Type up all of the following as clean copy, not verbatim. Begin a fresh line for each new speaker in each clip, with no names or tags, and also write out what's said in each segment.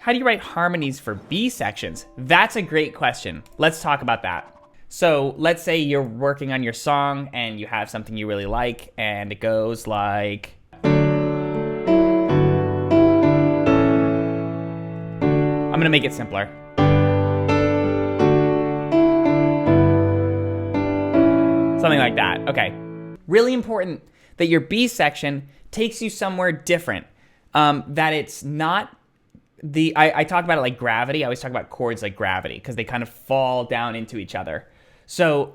How do you write harmonies for B sections? That's a great question. Let's talk about that. So let's say you're working on your song and you have something you really like and it goes like... I'm gonna make it simpler. Something like that, okay. Really important that your B section takes you somewhere different. That it's not I talk about it like gravity. I always talk about chords like gravity because they kind of fall down into each other. So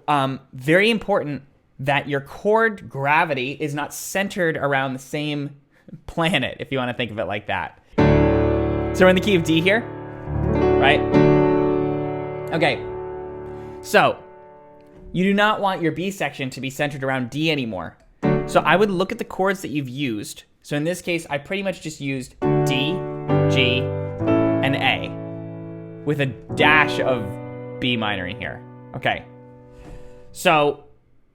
very important that your chord gravity is not centered around the same planet, if you want to think of it like that. So we're in the key of D here, right? Okay, so you do not want your B section to be centered around D anymore. So I would look at the chords that you've used. So in this case, I pretty much just used D, G, and A with a dash of B minor in here. Okay. So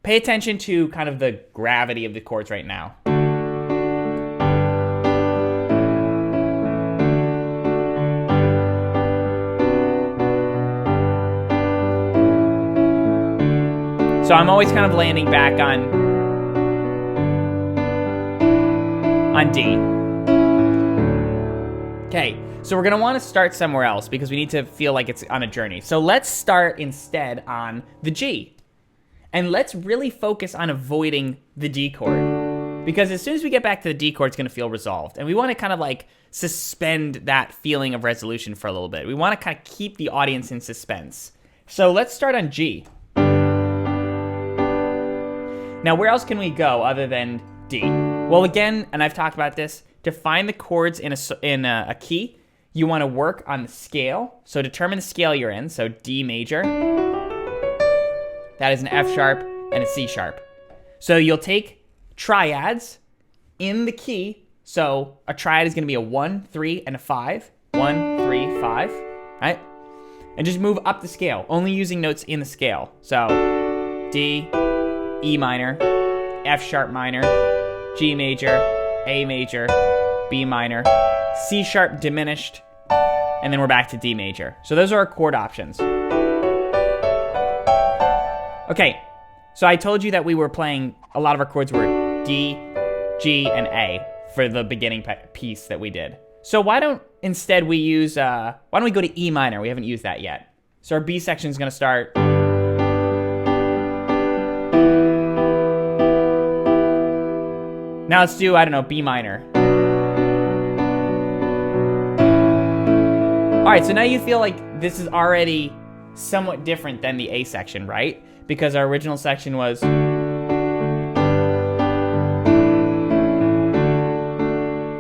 pay attention to kind of the gravity of the chords right now. So I'm always kind of landing back on D. Okay, so we're gonna want to start somewhere else because we need to feel like it's on a journey. So let's start instead on the G. And let's really focus on avoiding the D chord. Because as soon as we get back to the D chord, it's gonna feel resolved. And we wanna kind of like suspend that feeling of resolution for a little bit. We wanna kind of keep the audience in suspense. So let's start on G. Now, where else can we go other than D? Well, again, and I've talked about this, to find the chords in a key, you want to work on the scale. So determine the scale you're in. So D major, that is an F sharp and a C sharp. So you'll take triads in the key. So a triad is going to be a 1, 3, and a 5. 1, 3, 5, right? And just move up the scale, only using notes in the scale. So D, E minor, F sharp minor, G major, A major, B minor, C sharp diminished, and then we're back to D major. So those are our chord options. Okay, so I told you that we were playing, a lot of our chords were D, G, and A for the beginning piece that we did. So why don't instead we use, why don't we go to E minor? We haven't used that yet. So our B section is gonna start. Now let's do, I don't know, B minor. All right, so now you feel like this is already somewhat different than the A section, right? Because our original section was...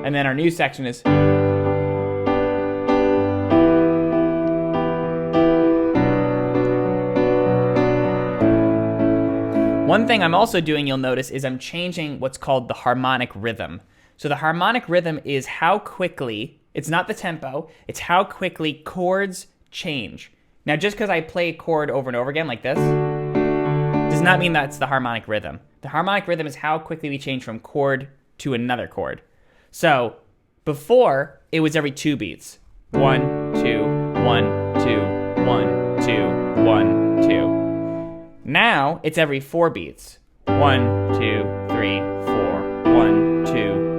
And then our new section is... One thing I'm also doing, you'll notice, is I'm changing what's called the harmonic rhythm. So the harmonic rhythm is how quickly, it's not the tempo, it's how quickly chords change. Now, just because I play a chord over and over again like this, does not mean that's the harmonic rhythm. The harmonic rhythm is how quickly we change from chord to another chord. So before, it was every 2 beats. 1, 2, 1, 2, 1, 2, 1, 2. Now, it's every 4 beats. 1, 2, 3, 4. 1, 2,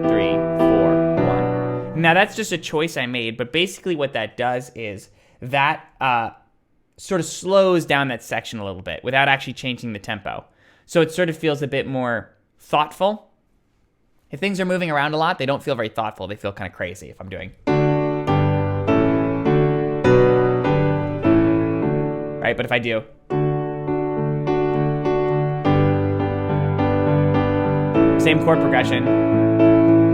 3, 4, 1. Now, that's just a choice I made, but basically what that does is that sort of slows down that section a little bit without actually changing the tempo. So it sort of feels a bit more thoughtful. If things are moving around a lot, they don't feel very thoughtful. They feel kind of crazy if I'm doing. Right, but if I do. Same chord progression,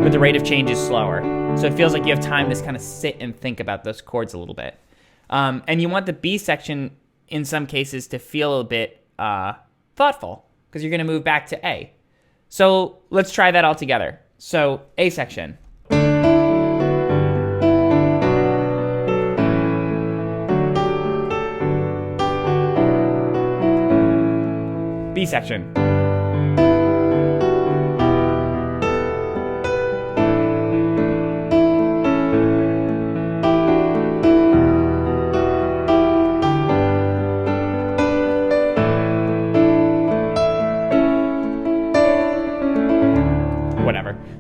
but the rate of change is slower. So it feels like you have time to kind of sit and think about those chords a little bit. And you want the B section, in some cases, to feel a bit thoughtful, because you're going to move back to A. So let's try that all together. So A section. B section.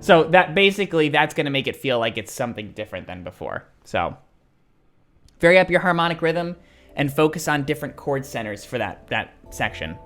So that basically, that's going to make it feel like it's something different than before. So vary up your harmonic rhythm and focus on different chord centers for that section.